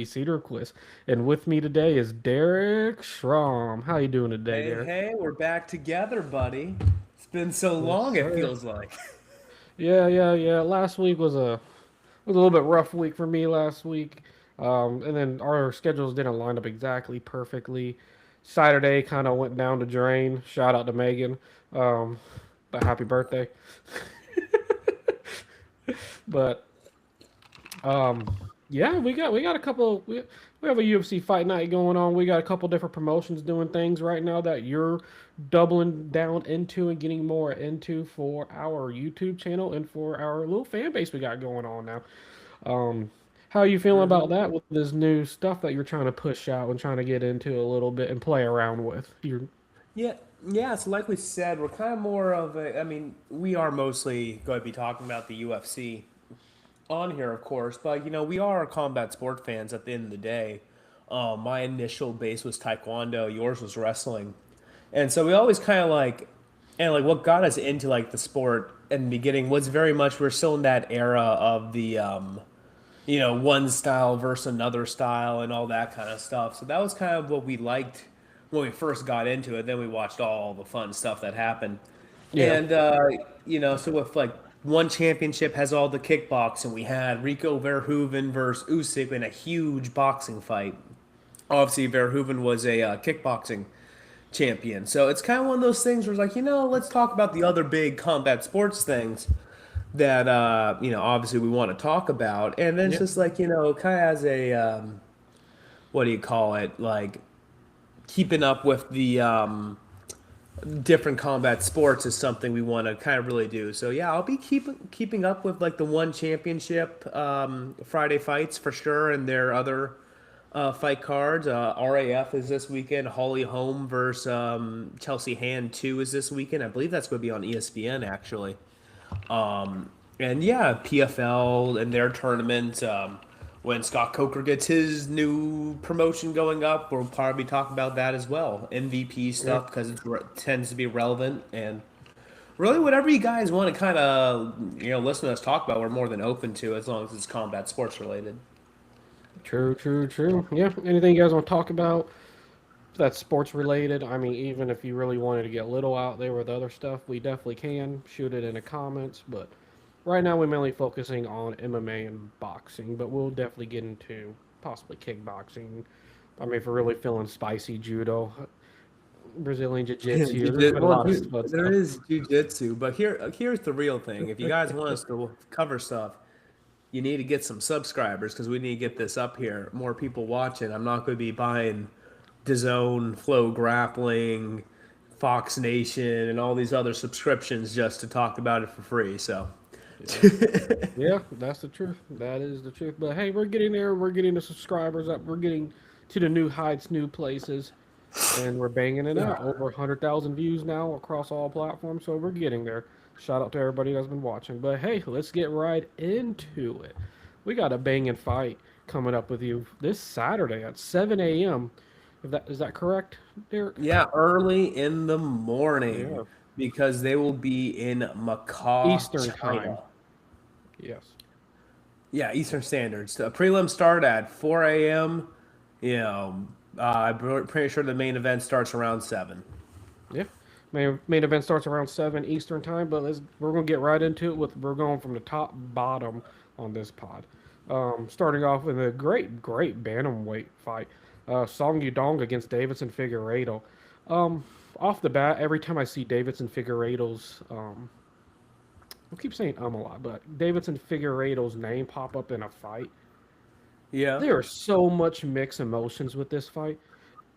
Cedarquist, and with me today is Derek Schramm. How you doing today, Hey, Derek? hey, we're back together, buddy. It's been so Yes, long, it sir. feels like. Yeah. Last week was a little bit rough week for me last week, and then our schedules didn't line up exactly perfectly. Saturday kind of went down the drain. Shout out to Megan, um, but happy birthday. But Um, yeah, we got a couple. We have a UFC fight night going on. We got a couple different promotions doing things right now that you're doubling down into and getting more into for our YouTube channel and for our little fan base we got going on now. Um, how are you feeling about hmm that with this new stuff that you're trying to push out and trying to get into a little bit and play around with? You're Yeah, yeah. So, like we said, we're kind of more of a. I mean, we are mostly going to be talking about the UFC on here, of course, but we are combat sport fans at the end of the day. My initial base was Taekwondo, yours was wrestling, and so we always kind of like what got us into like the sport in the beginning was very much we're still in that era of the one style versus another style and all that kind of stuff. So that was kind of what we liked when we first got into it. Then we watched all the fun stuff that happened. yeah, And, so with like one championship has all the kickboxing. We had Rico Verhoeven versus Usyk in a huge boxing fight. Obviously, Verhoeven was a kickboxing champion. So it's kind of one of those things where it's like, let's talk about the other big combat sports things that obviously we want to talk about, and then it's yeah, just like kind of as a what do you call it, like keeping up with the different combat sports is something we want to kind of really do. So yeah, I'll be keeping up with like the one championship Friday fights for sure, and their other fight cards. RAF is this weekend. Holly Holm versus Chelsea Hand 2 is this weekend. I believe that's going to be on ESPN actually. And yeah, PFL and their tournament. When Scott Coker gets his new promotion going up, we'll probably talk about that as well. MVP yeah. stuff because it tends to be relevant, and really whatever you guys want to kind of listen to us talk about, we're more than open to as long as it's combat sports related. True. Yeah. Anything you guys want to talk about? That's sports related. I mean, even if you really wanted to get a little out there with other stuff, we definitely can shoot it in the comments. But right now, we're mainly focusing on MMA and boxing, but we'll definitely get into possibly kickboxing. I mean, if we're really feeling spicy, judo, Brazilian jiu-jitsu. There's been a Well, lot of dude, fun there stuff. is jujitsu, but here's the real thing. If you guys want us to cover stuff, you need to get some subscribers because we need to get this up here. More people watching. I'm not going to be buying DAZN, Flow Grappling, Fox Nation, and all these other subscriptions just to talk about it for free. So, Yeah. Yeah, that's the truth. That is the truth. But hey, we're getting there. We're getting the subscribers up. We're getting to the new heights, new places. And we're banging it out. Over 100,000 views now across all platforms, so we're getting there. Shout out to everybody that's been watching. But hey, let's get right into it. We got a banging fight coming up with you this Saturday at 7 a.m. If that is that correct, Derek? yeah, early in the morning Yeah. because they will be in Macau, Eastern time. China. Yes. Yeah, Eastern Standards. The prelims start at 4 a.m. You know, I'm pretty sure the main event starts around 7. Yeah. Main event starts around 7 Eastern time, but we're gonna get right into it with we're going from the top bottom on this pod. Starting off with a great bantamweight fight. Song Yadong against Davidson Figueiredo. Um, Off the bat, every time I see Davidson Figueiredo's I keep saying a lot, but Davidson Figueiredo's name pop up in a fight. Yeah. There are so much mixed emotions with this fight.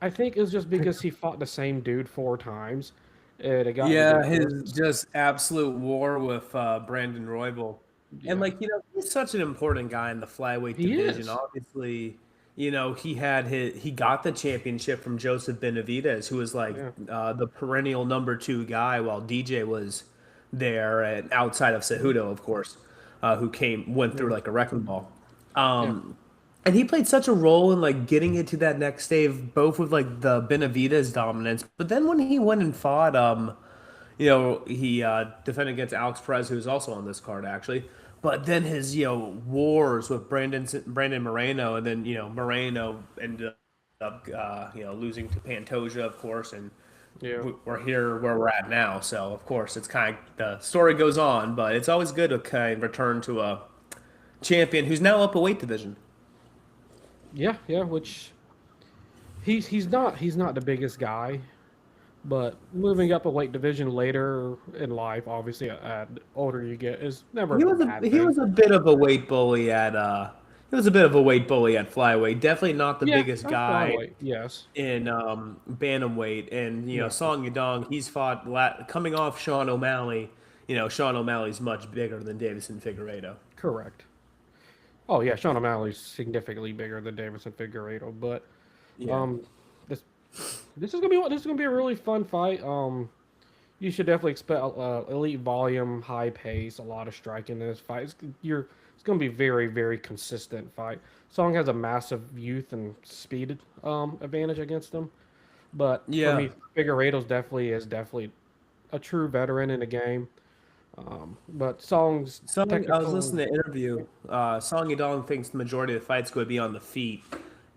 I think it's just because he fought the same dude 4 times, and it got Yeah, ridiculous. his just absolute war with Brandon Royval. And, Yeah, like, he's such an important guy in the flyweight he division. is. Obviously, he got the championship from Joseph Benavidez, who was like Yeah, the perennial number 2 guy while DJ was there, and outside of Cejudo, of course, who went through yeah, like a wrecking ball. yeah, And he played such a role in like getting it to that next stage, both with like the Benavidez dominance, but then when he went and fought, he defended against Alex Perez, who's also on this card actually. But then his wars with Brandon Moreno, and then Moreno ended up losing to Pantoja, of course, and Yeah. we're here where we're at now. So of course it's kind of the story goes on, but it's always good to kind of return to a champion who's now up a weight division. Yeah, yeah, which he's not the biggest guy, but moving up a weight division later in life, obviously, older you get, is never a He was bad a he thing. was a bit of a weight bully at he was a bit of a weight bully at flyweight. Definitely not the Yeah, biggest that's guy flyweight. Yes. in bantamweight, and No. Song Yadong, he's fought coming off Sean O'Malley. Sean O'Malley's much bigger than Davison Figueiredo. Correct. Oh yeah, Sean O'Malley's significantly bigger than Davison Figueiredo, but Yeah, um, this this is gonna be a really fun fight. You should definitely expect elite volume, high pace, a lot of striking in this fight. It's going to be very consistent fight. Song has a massive youth and speed advantage against him, but for yeah. me, Figueiredo's definitely a true veteran in the game. But Song's I was technical, listening to an interview. Song Yadong thinks the majority of the fight's going to be on the feet.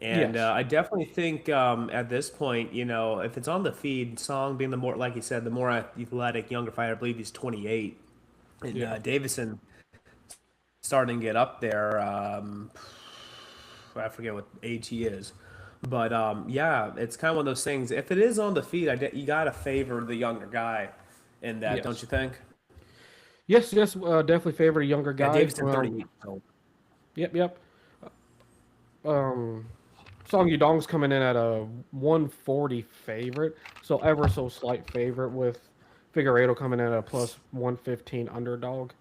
And yes, I definitely think at this point, if it's on the feed, Song being the more, like you said, the more athletic, younger fighter, I believe he's 28. And yeah, Davison starting to get up there. I forget what age he is. But yeah, it's kind of one of those things. If it is on the feed, you got to favor the younger guy in that, don't yes, you think? yes. Definitely favor a younger Yeah, guy. Davison 38. So. Yep. Um, Song Yudong's coming in at a 140 favorite, so ever so slight favorite with Figueiredo coming in at a plus 115 underdog.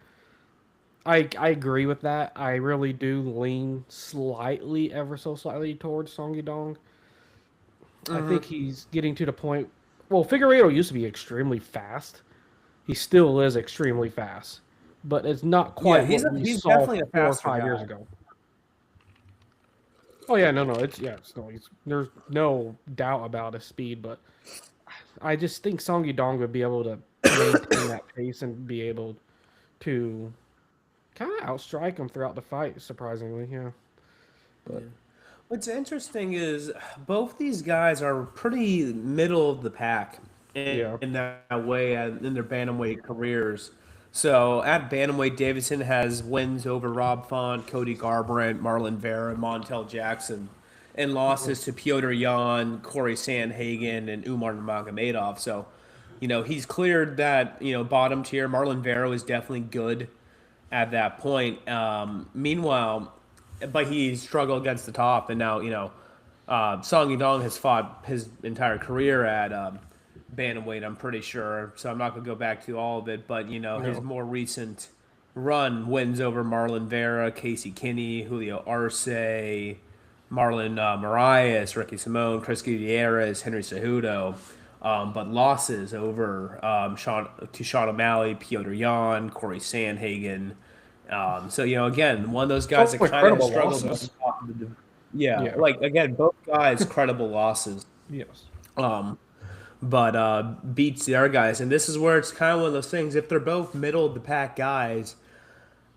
I agree with that. I really do lean slightly, ever so slightly towards Song Yudong. I think he's getting to the point. Well, Figueiredo used to be extremely fast. He still is extremely fast, but it's not Yeah, quite what we he's saw definitely a 4 or 5 years faster ago. Oh yeah, no, it's no, there's no doubt about his speed, but I just think Song Yudong would be able to maintain that pace and be able to kind of outstrike him throughout the fight. Surprisingly, yeah. guy. But What's interesting is both these guys are pretty middle of the pack yeah, in that way in their bantamweight careers. So at bantamweight, Davidson has wins over Rob Font, Cody Garbrandt, Marlon Vera, Montel Jackson, and mhm, losses to Piotr Jan, Corey Sandhagen, and Umar Nurmagomedov. So, he's cleared that bottom tier. Marlon Vera is definitely good at that point. Meanwhile, but he struggled against the top, and now Song Yadong has fought his entire career at bantamweight. I'm pretty sure, so I'm not gonna go back to all of it. But his no, more recent run wins over Marlon Vera, Casey Kinney, Julio Arce, Marlon Marias, Ricky Simone, Chris Gutierrez, Henry Cejudo. But losses over Sean O'Malley, Piotr Jan, Corey Sandhagen. So again, one of those guys that so kind of incredible struggled at the losses. top of yeah, Yeah, like again, both guys credible losses. yes, Um, but beats the other guys, and this is where it's kind of one of those things. If they're both middle of the pack guys,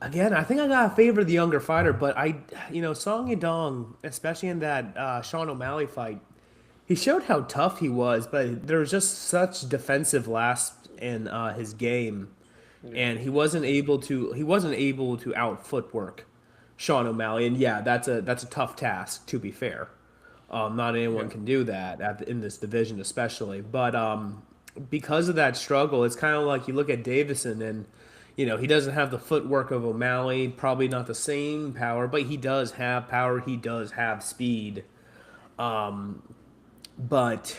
again, I think I gotta favor the younger fighter. But Song Yadong, especially in that Sean O'Malley fight, he showed how tough he was, but there was just such defensive last in his game, yeah, and he wasn't able to out footwork Sean O'Malley. And yeah, that's a tough task, to be fair. Not anyone yeah. can do that in this division, especially. But because of that struggle, it's kind of like you look at Davison, and he doesn't have the footwork of O'Malley, probably not the same power, but he does have power. He does have speed. But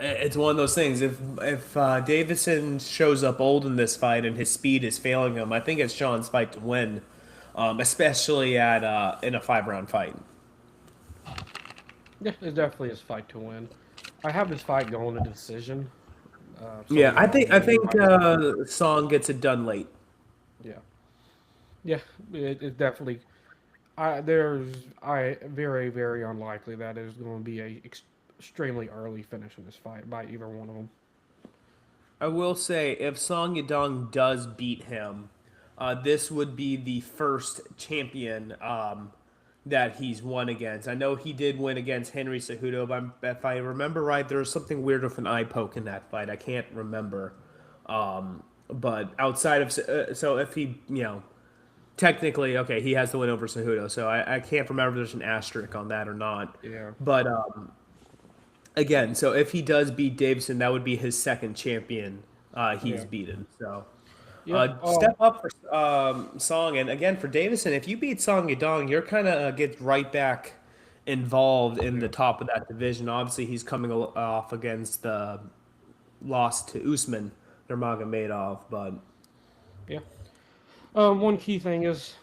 it's one of those things. If Davison shows up old in this fight and his speed is failing him, I think it's Sean's fight to win, especially at in a 5 round fight. Yeah, it's definitely his fight to win. I have this fight going to decision. Song Yeah, I think Yudong I winning think by decision. Song gets it done late. Yeah, yeah, it definitely. I very unlikely that is going to be a extremely early finish in this fight by either one of them. I will say if Song Yadong does beat him, this would be the first champion that he's won against. I know he did win against Henry Cejudo, but if I remember right, there was something weird with an eye poke in that fight. I can't remember. But outside of so if he technically okay he has the win over Cejudo, so I can't remember if there's an asterisk on that or not. Yeah. But again, so if he does beat Davison, that would be his second champion he's Yeah. beaten. So Yep. step up for Song, and again for Davison, if you beat Song Yadong, you're kind of get right back involved in the top of that division. Obviously, he's coming off against the loss to Usman Nurmagomedov, but Yeah. One key thing is,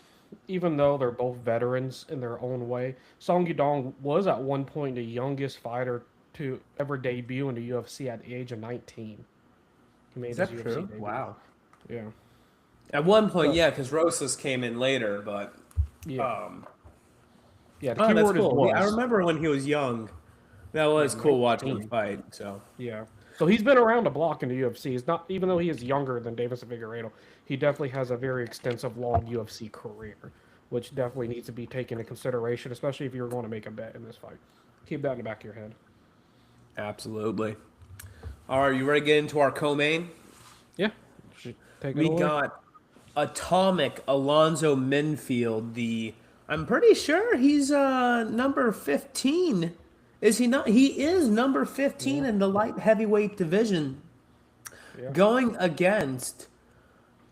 even though they're both veterans in their own way, Song Yudong was at one point the youngest fighter to ever debut in the UFC at the age of 19. He made is his that UFC true? debut. Wow. Yeah. At one point, So, yeah, because Rosas came in later, but yeah. um, Yeah. The oh, key that's word is cool. I was. remember when he was young. That Yeah, was cool watching him 19. fight. So Yeah. So he's been around the block in the UFC. He's not, even though he is younger than Davis and Figueiredo, he definitely has a very extensive, long UFC career, which definitely needs to be taken into consideration, especially if you're going to make a bet in this fight. Keep that in the back of your head. absolutely. All right, you ready to get into our co-main? Yeah. Should take it We away. got Atomic Alonzo Minfield. I'm pretty sure he's number 15. Is he not? He is number 15 Yeah. in the light heavyweight division, Yeah. going against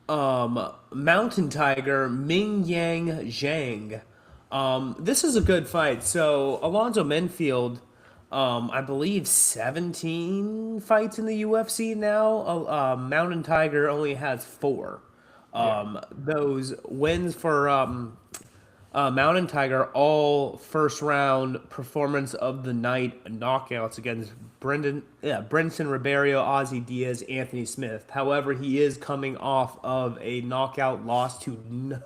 Mountain Tiger Ming Yang Zhang. This is a good fight. So Alonzo Minfield, I believe 17 fights in the UFC now. Mountain Tiger only has 4. Yeah. Those wins for Mountain Tiger, all first round performance of the night knockouts against Brenton Ribeiro, Ozzy Diaz, Anthony Smith. However, he is coming off of a knockout loss to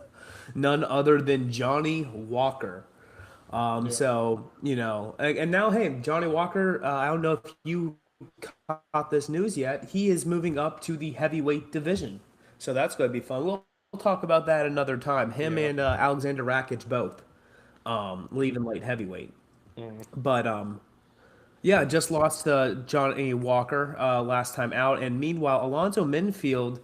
none other than Johnny Walker. Yeah. So, and now, hey, Johnny Walker, I don't know if you caught this news yet. He is moving up to the heavyweight division. So that's going to be fun. We'll talk about that another time. Him Yeah. and Alexander Rakic both leaving light heavyweight. Mm. But yeah, just lost Johnny Walker last time out. And meanwhile, Alonzo Minfield,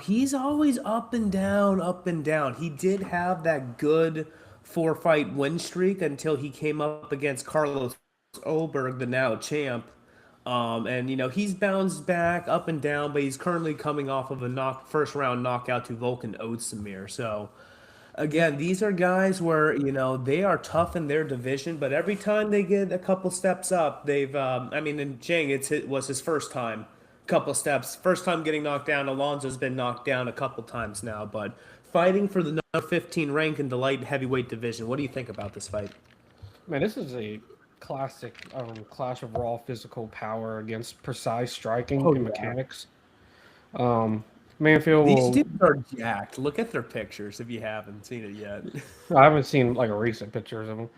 he's always up and down, up and down. He did have that good 4-fight win streak until he came up against Carlos Ulberg, the now champ. And he's bounced back up and down, but he's currently coming off of a first round knockout to Volkan Ozdemir. So again, these are guys where they are tough in their division, but every time they get a couple steps up, they've. In Jang, was his first time, couple steps, first time getting knocked down. Alonzo's been knocked down a couple times now, but fighting for the number 15 rank in the light heavyweight division. What do you think about this fight? Man, this is a classic clash of raw physical power against precise striking Oh and yeah. mechanics. Manfield These will. dudes are jacked. Look at their pictures if you haven't seen it yet. I haven't seen like a recent pictures of him.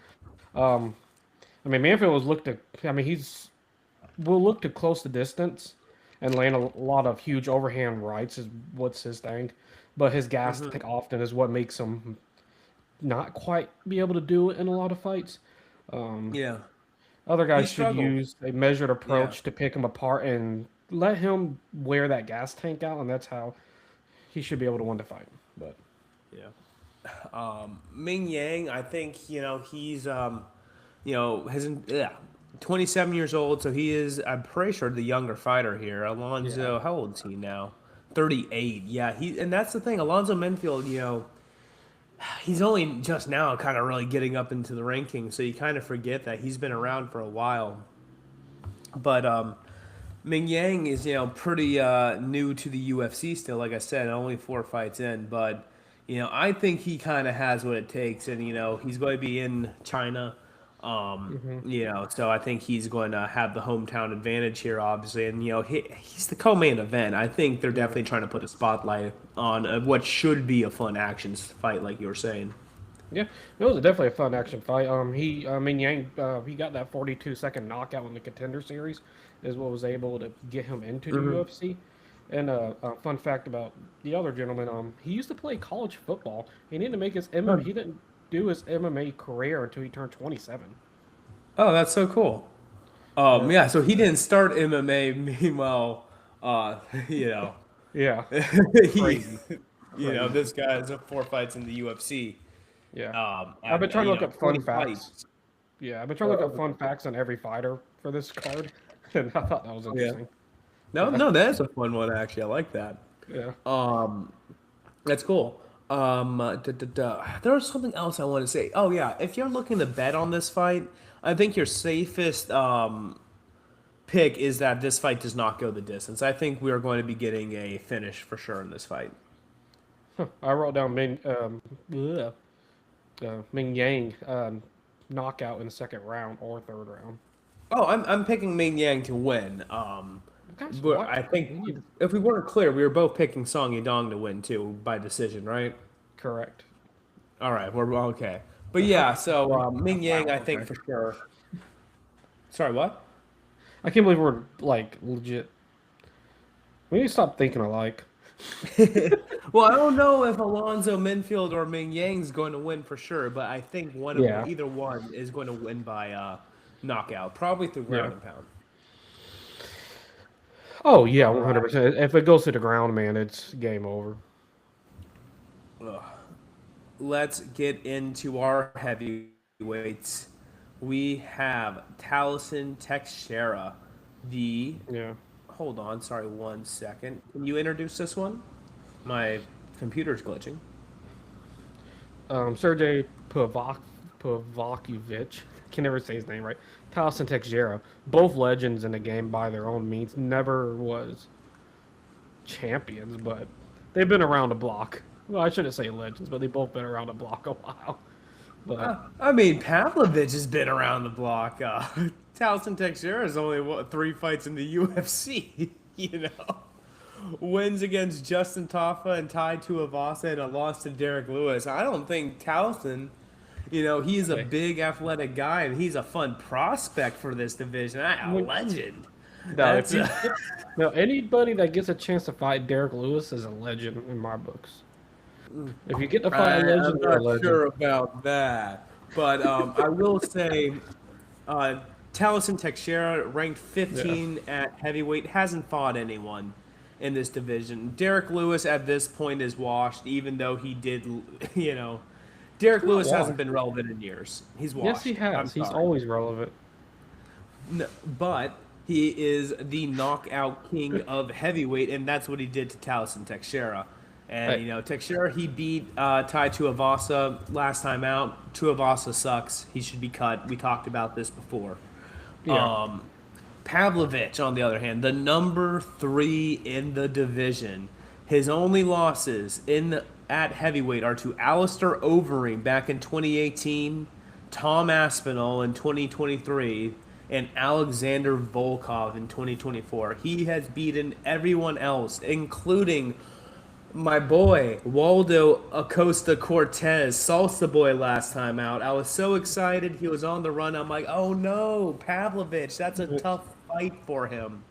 Manfield was looked at. He's will look to close the distance and land a lot of huge overhand rights is what's his thing, but his gas tank often is what makes him not quite be able to do it in a lot of fights. Yeah. Other He guys should struggled. use a measured Yeah. approach to pick him apart and let him wear that gas tank out, and that's how he should be able to win the fight. But Yeah. Ming Yang, I think he's hasn't 27 years old, so he is. I'm pretty sure the younger fighter here. Alonzo, yeah, how old is he now? 38. Yeah, and that's the thing. Alonzo Menfield, he's only just now kind of really getting up into the rankings, so you kind of forget that he's been around for a while. But Ming Yang is pretty new to the UFC still. Like I said, only 4 fights in, but I think he kind of has what it takes, and he's going to be in China. hmm So I think he's going to have the hometown advantage here, obviously, and he's the co-main event. I think they're yeah, definitely trying to put a spotlight on what should be a fun action fight, like you were saying. yeah. It was definitely a fun action fight. Yang, he got that 42-second knockout in the Contender Series, is what was able to get him into the UFC. And a fun fact about the other gentleman, he used to play college football. He didn't make his MMA. He didn't do his MMA career until he turned 27. Oh, that's so cool. Yeah, Yeah, so he didn't start MMA. Meanwhile, uh, you know, yeah, he, crazy, this crazy. guy has 4 fights in the UFC. Yeah, I've been And trying to look up fun 20 facts. fights. Yeah, I've been trying to look up fun facts on every fighter for this card, and I thought that was Yeah. interesting. No, Yeah, no, that's a fun one actually. I like that. yeah. Um, that's cool. There was something else I want to say. Oh yeah, if you're looking to bet on this fight, I think your safest pick is that this fight does not go the distance. I think we are going to be getting a finish for sure in this fight. I wrote down bleh, Ming Yang knockout in the second round or third round. Oh, I'm picking Ming Yang to win. Guys, But what? I think We need if we weren't clear, we were both picking Song Yadong to win too by decision, right? correct. All right, we're okay. But yeah, so Ming Yang, Wow. I think Okay. for sure. Sorry, what? I can't believe we're like legit. We need to stop thinking alike. Well, I don't know if Alonzo Minfield or Ming Yang's going to win for sure, but I think Yeah. either one is going to win by knockout, probably through Yeah. ground and pound. Oh yeah, All right. 100%. If it goes to the ground, man, it's game over. Ugh. Let's get into our heavyweights. We have Taliesin Teixeira, the. Yeah. Hold on, sorry, 1 second. Can you introduce this one? My computer's glitching. Sergey Pavakovich. Can never say his name right. Talos and Teixeira, both legends in the game by their own means. Never was champions, but they've been around the block. Well, I shouldn't say legends, but they've both been around the block a while. But I mean, Pavlovich has been around the block. Taliesin Teixeira has only 3 fights in the UFC. You know, wins against Justin Taffa and Tai Tuivasa and a loss to Derek Lewis. I don't think Taliesin. He's a okay. big athletic guy and he's a fun prospect for this division. A When, legend. now, if That's you get, now anybody that gets a chance to fight Derek Lewis is a legend in my books. If you get to fight a I'm legend, you're a not legend. sure about that, but I will say uh, Taliesin Teixeira, ranked Yeah. 15 at heavyweight, hasn't fought anyone in this division. Derek Lewis at this point is washed, even though he did, you know, Derek Not Lewis hasn't washed. been relevant in years. He's Yes, he washed. I'm has. He's sorry. always relevant. But he is the knockout king of heavyweight, and that's what he did to Taliesin Teixeira. And Hey, Teixeira he beat Tai Tuivasa last time out. Tuivasa sucks. He should be cut. We talked about this before. yeah. Pavlovich, on the other hand, the number 3 in the division, his only losses at heavyweight are to Alistair Overeem back in 2018, Tom Aspinall in 2023, and Alexander Volkov in 2024. He has beaten everyone else, including my boy Waldo Acosta Cortez, Salsa Boy, last time out. I was so excited he was on the run. I'm like, oh no, Pavlovich, that's a tough fight for him.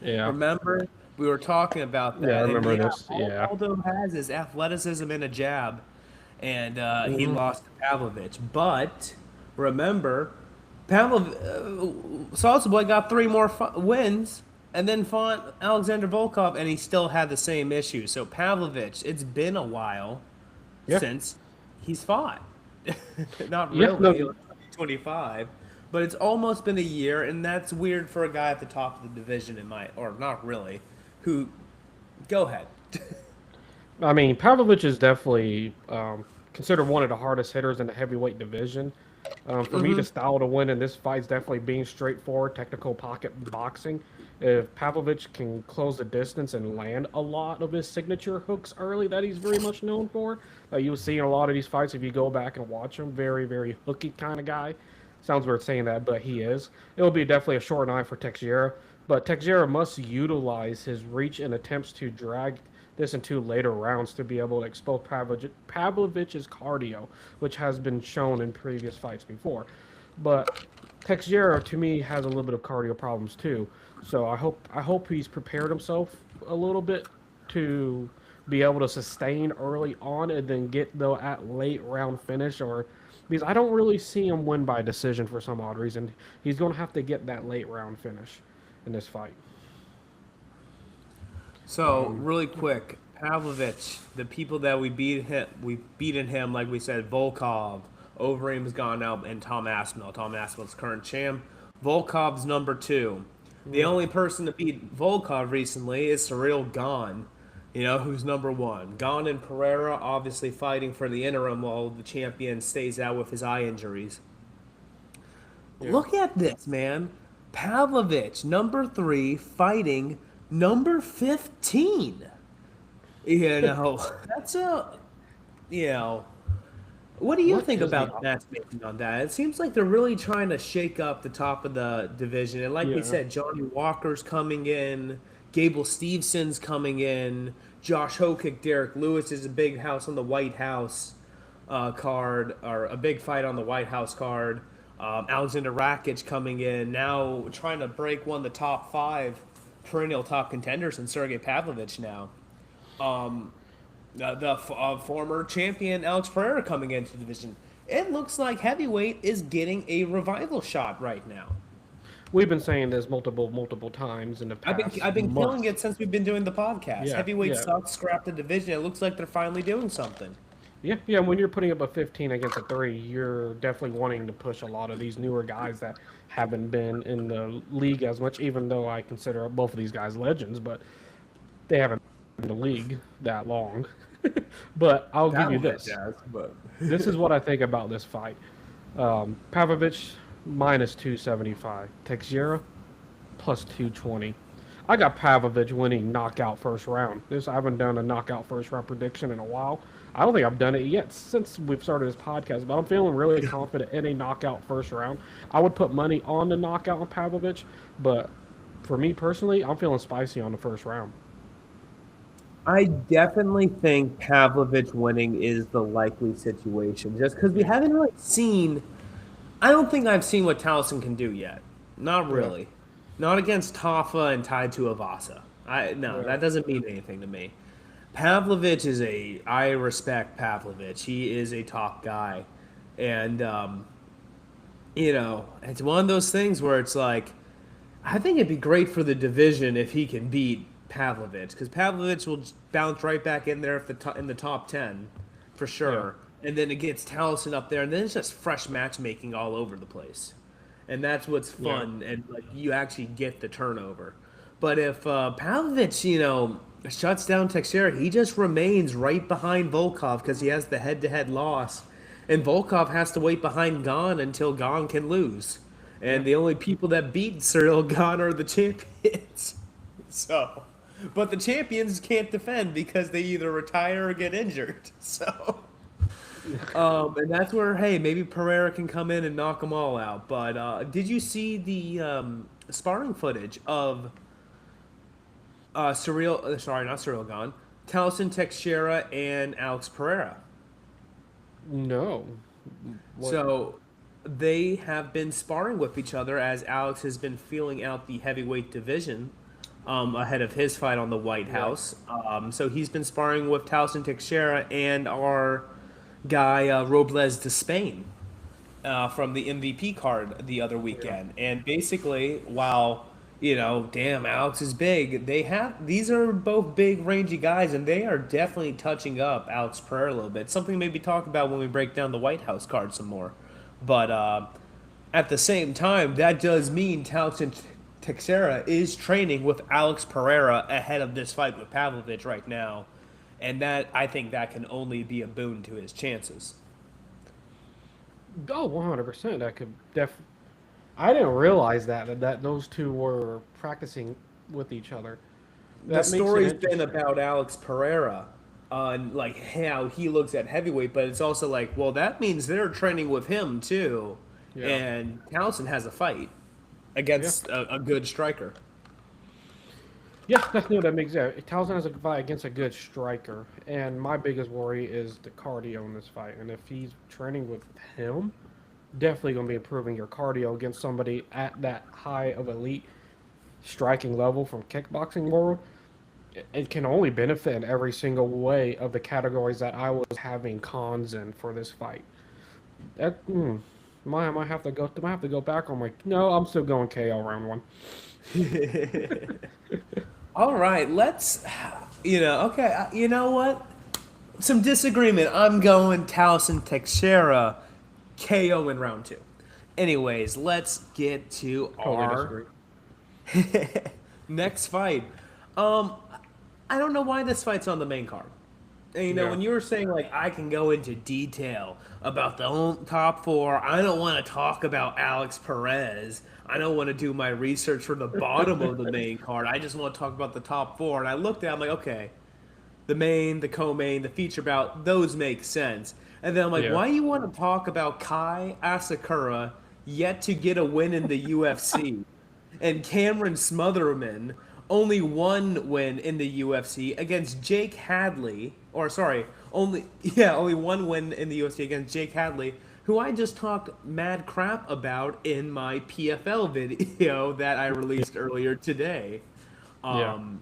Yeah. Remember, we were talking about Yeah, I that, and remember yeah, this. all Yeah. Waldo has is athleticism and a jab, and he Hmm. lost to Pavlovich. But remember, Salsa Boy got 3 more wins, and then fought Alexander Volkov, and he still had the same issue. So Pavlovich, it's been a while Yeah. since he's fought. Not Yeah. really, No. like 25, but it's almost been a year, and that's weird for a guy at the top of the division or not really, who, go ahead. I mean, Pavlovich is definitely considered one of the hardest hitters in the heavyweight division. For me, the Hmm. style to win in this fight is definitely being straightforward, technical pocket boxing. If Pavlovich can close the distance and land a lot of his signature hooks early that he's very much known for, you'll see in a lot of these fights if you go back and watch him, very, very hooky kind of guy. Sounds weird saying that, but he is. It will be definitely a short night for Teixeira, but Teixeira must utilize his reach and attempts to drag this into later rounds to be able to expose Pavlovich's cardio, which has been shown in previous fights before. But Teixeira to me has a little bit of cardio problems too. So I hope he's prepared himself a little bit to be able to sustain early on and then get the at late round finish or because I don't really see him win by decision for some odd reason. He's going to have to get that late round finish in this fight. So really quick, Pavlovich, the people that we beaten him, like we said, Volkov, Overeem's gone out, and Tom Aspinall. Tom Aspinall's current champ. Volkov's number two. The only person to beat Volkov recently is Cyril Gahn, who's number one. Gahn and Pereira obviously fighting for the interim while the champion stays out with his eye injuries. Yeah. Look at this, man. Pavlovich, number three, fighting number 15. That's you know, what do you What think is the about matchmaking on that? It seems like they're really trying to shake up the top of the division. And like we yeah. said, Johnny Walker's coming in, Gable Stevenson's coming in, Josh Hokick, Derek Lewis is a big house on the White House card, or a big fight on the White House card. Alexander Rakic coming in, now trying to break one of the top five perennial top contenders in Sergey Pavlovich now. Um, the former champion Alex Pereira coming into the division. It looks like heavyweight is getting a revival shot right now. We've been saying this multiple times in the I've been past I've been month. killing it since we've been doing the podcast. Yeah, Heavyweight yeah. sucks, scrap the division. It looks like they're finally doing something. Yeah, yeah. When you're putting up a 15 against a 3, you're definitely wanting to push a lot of these newer guys that haven't been in the league as much. Even though I consider both of these guys legends, but they haven't been in the league that long. But I'll give That you one it this. does, but This is what I think about this fight. Pavlovich minus 275. Teixeira plus 220. I got Pavlovich winning knockout first round. I haven't done a knockout first round prediction in a while. I don't think I've done it yet since we've started this podcast, but I'm feeling really confident in a knockout first round. I would put money on the knockout on Pavlovich, but for me personally, I'm feeling spicy on the first round. I definitely think Pavlovich winning is the likely situation, just because we haven't really seen. I don't think I've seen what Towson can do yet. Not Yeah. really. Not against Tafa and tied to Avasa. No, Yeah. that doesn't mean anything to me. Pavlovich is I respect Pavlovich. He is a top guy, and it's one of those things where it's like, I think it'd be great for the division if he can beat Pavlovich, because Pavlovich will just bounce right back in there if in the top 10 for sure. And then it gets Towson up there, and then it's just fresh matchmaking all over the place. And that's what's Yeah. fun, and like you actually get the turnover. But if Pavlovich, shuts down Teixeira, he just remains right behind Volkov because he has the head-to-head loss, and Volkov has to wait behind Gon until Gon can lose. And the only people that beat Cyril Gon are the champions. So, but the champions can't defend because they either retire or get injured. So. And that's where, hey, maybe Pereira can come in and knock them all out. But did you see the sparring footage of not Cyril Gahn, Towson Teixeira and Alex Pereira? No. What? So they have been sparring with each other as Alex has been feeling out the heavyweight division ahead of his fight on the White House. So he's been sparring with Towson Teixeira and our guy Robles de Spain from the MVP card the other weekend. And basically, while damn, Alex is big, these are both big, rangy guys, and they are definitely touching up Alex Pereira a little bit. Something maybe talk about when we break down the White House card some more. But at the same time, that does mean Towson Teixeira is training with Alex Pereira ahead of this fight with Pavlovich right now. And I think that can only be a boon to his chances. Oh, 100%. That could I didn't realize that those two were practicing with each other. The That makes it story's been interesting. about Alex Pereira on like how he looks at heavyweight, but it's also like, well, that means they're training with him too. Yeah. And Towson has a fight Yeah. against a good striker. Yeah, that makes sense. Towson has a fight against a good striker, and my biggest worry is the cardio in this fight. And if he's training with him, definitely going to be improving your cardio against somebody at that high of elite striking level from kickboxing world. It can only benefit in every single way of the categories that I was having cons in for this fight. That might have to go. Might have to go back on my. No, I'm still going KO round one. All right, let's. Okay. You know what? Some disagreement. I'm going Towson Texera KO in round two. Anyways, let's get to Totally our disagree. next fight. Um, I don't know why this fight's on the main card. And, Yeah, when you were saying like I can go into detail about the top four, I don't want to talk about Alex Perez. I don't want to do my research for the bottom of the main card. I just want to talk about the top four. And I looked at, it, I'm like, okay, the main, the co-main, the feature bout, those make sense. And then I'm like, yeah, why do you want to talk about Kai Asakura yet to get a win in the UFC? And Cameron Smotherman only one win in the UFC against Jake Hadley, or sorry, only one win in the UFC against Jake Hadley, who I just talked mad crap about in my PFL video that I released earlier today. yeah. Um,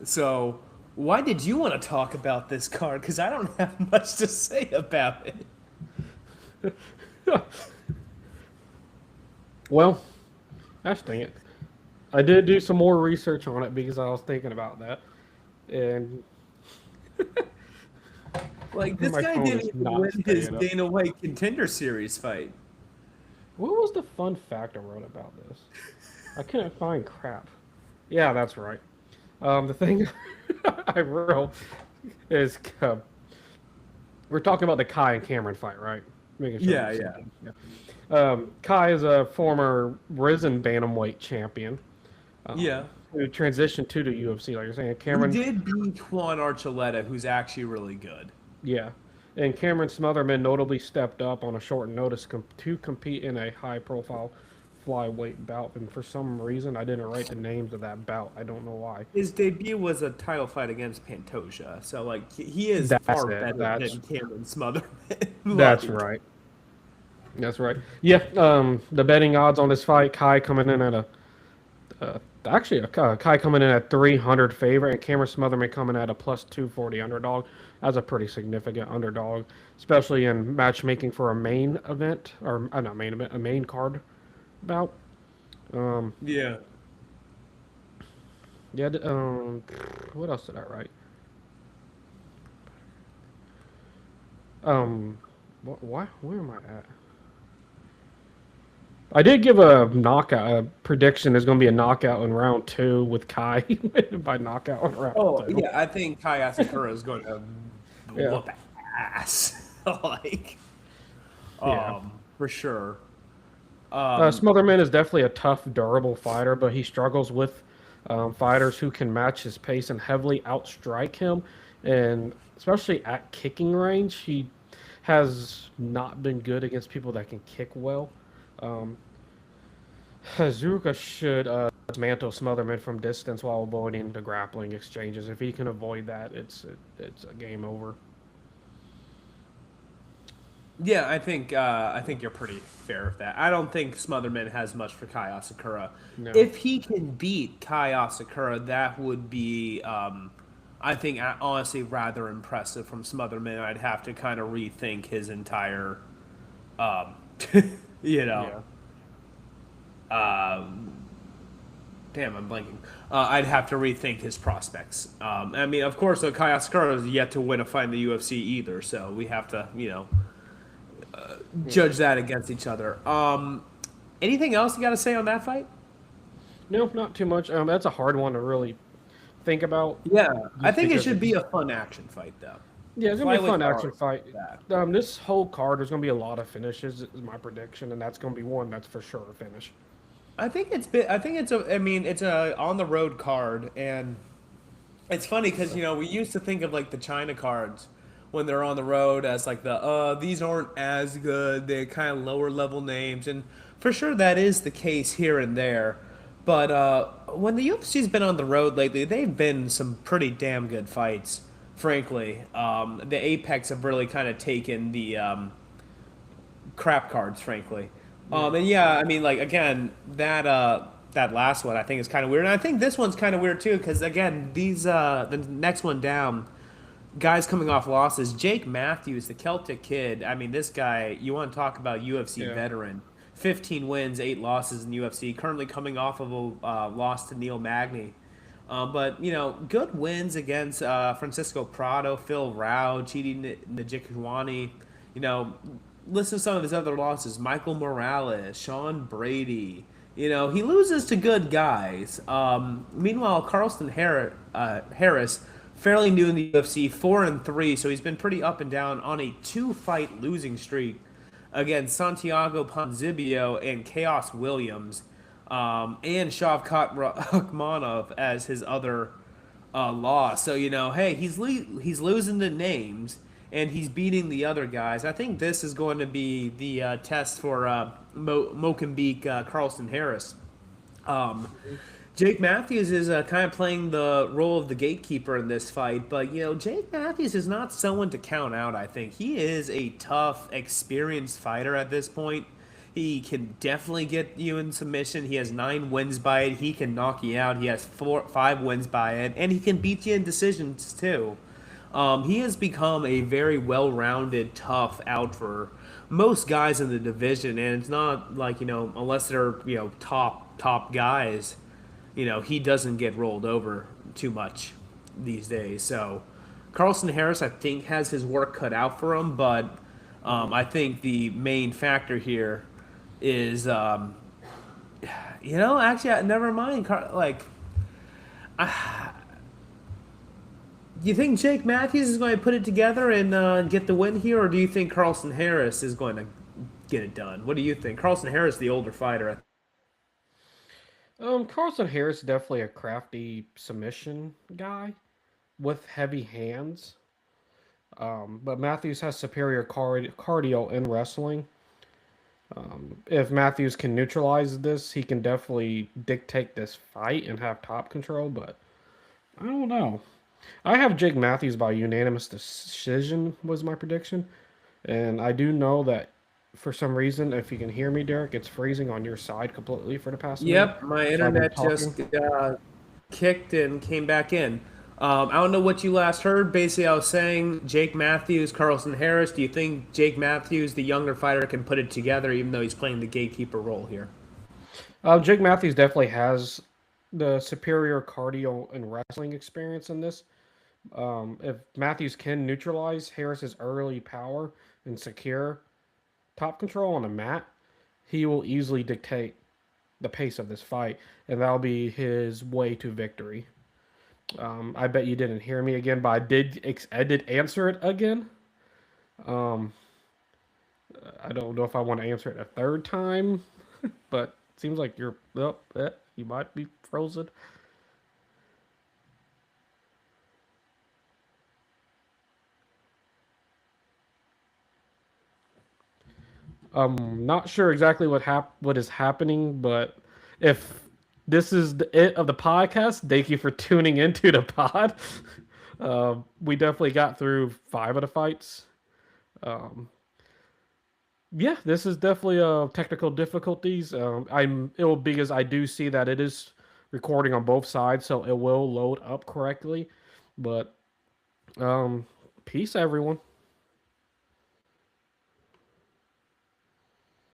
so why did you want to talk about this card? Because I don't have much to say about it. Well, gosh dang it. I did do some more research on it because I was thinking about that, and Like this my guy phone didn't is even not win his staying up. Dana White Contender Series fight. What was the fun fact I wrote about this? I couldn't find crap. Yeah, that's right. The thing I wrote is we're talking about the Kai and Cameron fight, right? Making sure. Yeah, yeah. Yeah. Kai is a former risen bantamweight champion Yeah. who transitioned to the UFC, like you're saying. Who Cameron, did beat Juan Archuleta, who's actually really good. yeah, and Cameron Smotherman notably stepped up on a short notice to compete in a high-profile flyweight bout, and for some reason I didn't write the names of that bout. I don't know why. His debut was a title fight against Pantoja, so like he is That's far it. better than Cameron Smotherman. That's like, right. That's right. Yeah. The betting odds on this fight: Kai coming in at Kai coming in at 300 favorite, and Cameron Smotherman coming at a plus 240 underdog. That's a pretty significant underdog, especially in matchmaking for a main event or not main event, a main card bout. Um, yeah. yeah. What else did I write? Why? Where am I at? I did give a knockout a prediction. There's going to be a knockout in round two with Kai by knockout in round Oh two. yeah, I think Kai Asakura is going to Yeah, whoop ass, like yeah. for sure. Smotherman is definitely a tough, durable fighter, but he struggles with fighters who can match his pace and heavily outstrike him. And especially at kicking range, he has not been good against people that can kick well. Um, Hazuka should dismantle Smotherman from distance while avoiding the grappling exchanges. If he can avoid that, it's a game over. Yeah, I think you're pretty fair with that. I don't think Smotherman has much for Kai Asakura. No. If he can beat Kai Asakura, that would be, I think, honestly rather impressive from Smotherman. I'd have to kind of rethink his entire, um, you know, Yeah. um, damn, I'm blanking. I'd have to rethink his prospects. I mean, of course, Kai Asakura is yet to win a fight in the UFC either, so we have to, Yeah. judge that against each other. Anything else you got to say on that fight? No, not too much. That's a hard one to really think about, Yeah, I just think it because should be it's a fun action fight though. yeah, it's gonna be a fun Flyweights are action always fight. that. This whole card, there's gonna be a lot of finishes, is my prediction, and that's gonna be one that's for sure a finish. I mean, it's a on the road card, and it's funny because we used to think of like the China cards when they're on the road as like the these aren't as good. They're kind of lower level names, and for sure that is the case here and there. But when the UFC's been on the road lately, they've been some pretty damn good fights. Frankly, the Apex have really kind of taken the crap cards, frankly. Yeah. And yeah, I mean, like again, that last one I think is kind of weird, and I think this one's kind of weird too, because again, these the next one down, guys coming off losses. Jake Matthews, the Celtic kid. I mean, this guy, you want to talk about UFC Yeah. veteran. 15 wins, 8 losses in UFC. Currently coming off of a loss to Neil Magny. But, you know, good wins against Francisco Prado, Phil Rao, Chidi Njikwani. You know, listen to some of his other losses. Michael Morales, Sean Brady. You know, he loses to good guys. Meanwhile, Harris, fairly new in the UFC, 4-3, so he's been pretty up and down on a 2-fight losing streak against Santiago Ponzibio and Chaos Williams, and Shavkat Rakhmonov as his other loss. So you know, hey, he's losing the names and he's beating the other guys. I think this is going to be the test for Mozambique Carlston Harris. Um, Jake Matthews is kind of playing the role of the gatekeeper in this fight, but you know, Jake Matthews is not someone to count out. I think he is a tough, experienced fighter at this point. He can definitely get you in submission. He has 9 wins by it. He can knock you out. He has 5 wins by it, and he can beat you in decisions too. He has become a very well-rounded, tough out for most guys in the division, and it's not like, you know, unless they're, you know, top guys, you know, he doesn't get rolled over too much these days. So Carlston Harris, I think, has his work cut out for him, but I think the main factor here is, you know, actually, never mind. Do you think Jake Matthews is going to put it together and get the win here, or do you think Carlston Harris is going to get it done? What do you think? Carlston Harris, the older fighter. Carlson Harris is definitely a crafty submission guy with heavy hands. But Matthews has superior cardio in wrestling. If Matthews can neutralize this, he can definitely dictate this fight and have top control. But I don't know. I have Jake Matthews by unanimous decision was my prediction, and I do know that for some reason, if you can hear me, Derek, it's freezing on your side completely for the past minute. Yep, my So I've been internet talking. just kicked and came back in. I don't know what you last heard. Basically, I was saying Jake Matthews, Carlson Harris. Do you think Jake Matthews, the younger fighter, can put it together, even though he's playing the gatekeeper role here? Jake Matthews definitely has the superior cardio and wrestling experience in this. If Matthews can neutralize Harris's early power and secure top control on the mat, he will easily dictate the pace of this fight, and that'll be his way to victory. I bet you didn't hear me again, but I did answer it again. Um, I don't know if I want to answer it a third time, but it seems like you might be frozen. Not sure exactly what is happening, but if this is the it of the podcast, thank you for tuning into the pod. We definitely got through 5 of the fights. Um, yeah, this is definitely technical difficulties. It will because I do see that it is recording on both sides, so it will load up correctly. But um, peace, everyone.